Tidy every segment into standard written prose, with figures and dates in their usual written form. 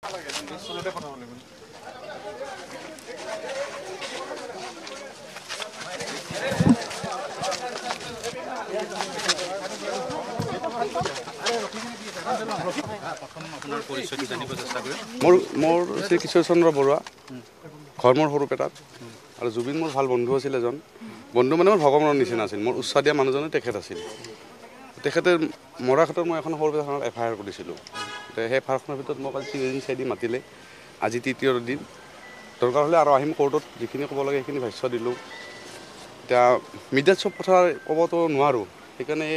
মোৰ শ্ৰী কিশোৰ চন্দ্ৰ বৰুৱা, ঘৰ মোৰ সৰুপেটাত। আৰু জুবিন মোৰ ভাল বন্ধু আছিল এজন। বন্ধু মানে মোৰ ভগৱানৰ নিচিনা আছিল। মোৰ উৎসাহ দিয়া মানুহজনে তেখেত আছিল। তেখেতে মৰাৰ ক্ষেত্ৰত মই এখন সৰুপেটা থানাত FIR কৰিছিলোঁ। সেই FIRখনৰ ভিতৰত মোক আজি 3 দিন মাতিলে। আজি তৃতীয় দিন। দৰকাৰ হ'লে আৰু আহিম কোৰ্টত, যিখিনি ক'ব লাগে সেইখিনি ভাষ্য দিলোঁ। এতিয়া মিডিয়াত চব কথা ক'বতো নোৱাৰোঁ, সেইকাৰণে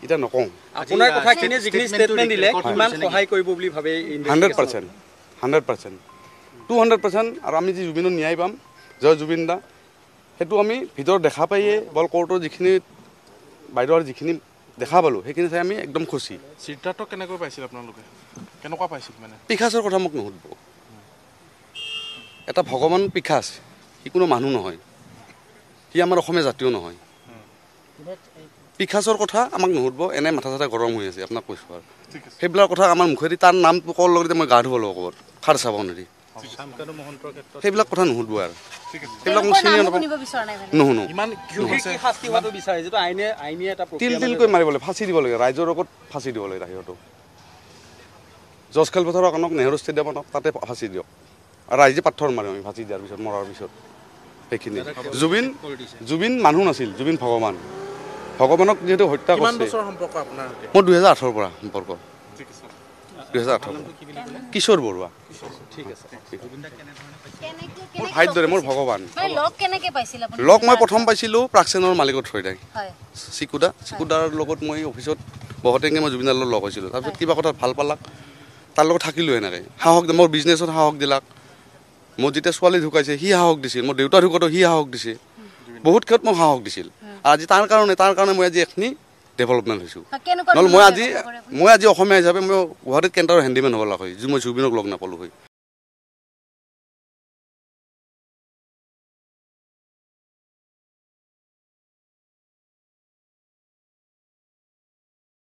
এতিয়া নকওঁ। আপোনাৰ কথাখিনি যিখিনি ষ্টেটমেণ্ট দিলে কিমান সহায় কৰিব বুলি ভাবে? 100%, 100%, 200%। আৰু আমি যি জুবিনৰ ন্যায় পাম, জয় জুবিন দা, সেইটো আমি ভিতৰত দেখা পায়ে বল কোৰ্টৰ যিখিনি বাইদেউৰ যিখিনি দেখা পালোঁ, সেইখিনি চাই আমি একদম খুচি। সিদ্ধাৰ্থ কেনেকৈ পাইছিল আপোনালোকে? কেনেকুৱা পাইছিল মানে? পিখাচৰ কথা মোক নুসুধিব। এটা ভগৱান পিখাচ, সি কোনো মানুহ নহয়, সি আমাৰ অসমীয়া জাতীয় নহয়। পিখাচৰ কথা আমাক নুসুধিব। এনে মাথা চাথা গৰম হৈ আছে আপোনাক কৈছোঁ। আৰু সেইবিলাক কথা আমাৰ মুখেদি তাৰ নাম কোৱাৰ লগতে মই গা ধুব লাগিব ক'ৰবাত, খাৰ চাব নোৱাৰি। সেইবিলাক কথা নুসুধিব আৰু সেইবিলাক মোক চিনি নাপাওঁ, নুশুনো। তিলকৈ মাৰিব লাগে, ফাঁচি দিব লাগে, ৰাইজৰ আগত ফাঁচি দিব লাগে। সিহঁতক জজ খেলপথাৰক আনক, নেহেৰু ষ্টেডিয়ামত তাতে ফাঁচি দিয়ক। আৰু ৰাইজে পাথৰ মাৰে আমি ফাঁচি দিয়াৰ পিছত, মৰাৰ পিছত। সেইখিনি জুবিন মানুহ নাছিল, জুবিন ভগৱান। ভগৱানক যিহেতু হত্যা কৰিছে। মোৰ 2018 পৰা সম্পৰ্ক, 2018। কিশোৰ বৰুৱা। মোৰ ভাইৰ দৰে, মোৰ ভগৱান। লগ মই প্ৰথম পাইছিলোঁ প্ৰাক্সেনৰ মালিকৰ থ্ৰুৰে, চিকুদাৰ লগত মই অফিচত বহুতেংগে মই জুবিনৰ লগত লগ হৈছিলোঁ। তাৰপিছত কিবা কথা ভাল পালাক, তাৰ লগত থাকিলোঁ এনেকৈ। সাহস মোৰ বিজনেছত সাহস দিলাক। মোৰ যেতিয়া ছোৱালী ঢুকাইছে সি সাহস দিছিল, মোৰ দেউতা ঢুকাওঁতে সি সাহস দিছে। বহুত ক্ষেত্ৰত মোক সাহস দিছিল। আজি তাৰ কাৰণে মই আজি এখিনি ডেভেলপমেণ্ট হৈছোঁ। নহ'লে মই আজি অসমীয়া হিচাপে মই গুৱাহাটীত কেণ্টাৰৰ হেণ্ডিমেন হ'ব লগা হয়, মই জুবিনক লগ নাপালোঁ হয়।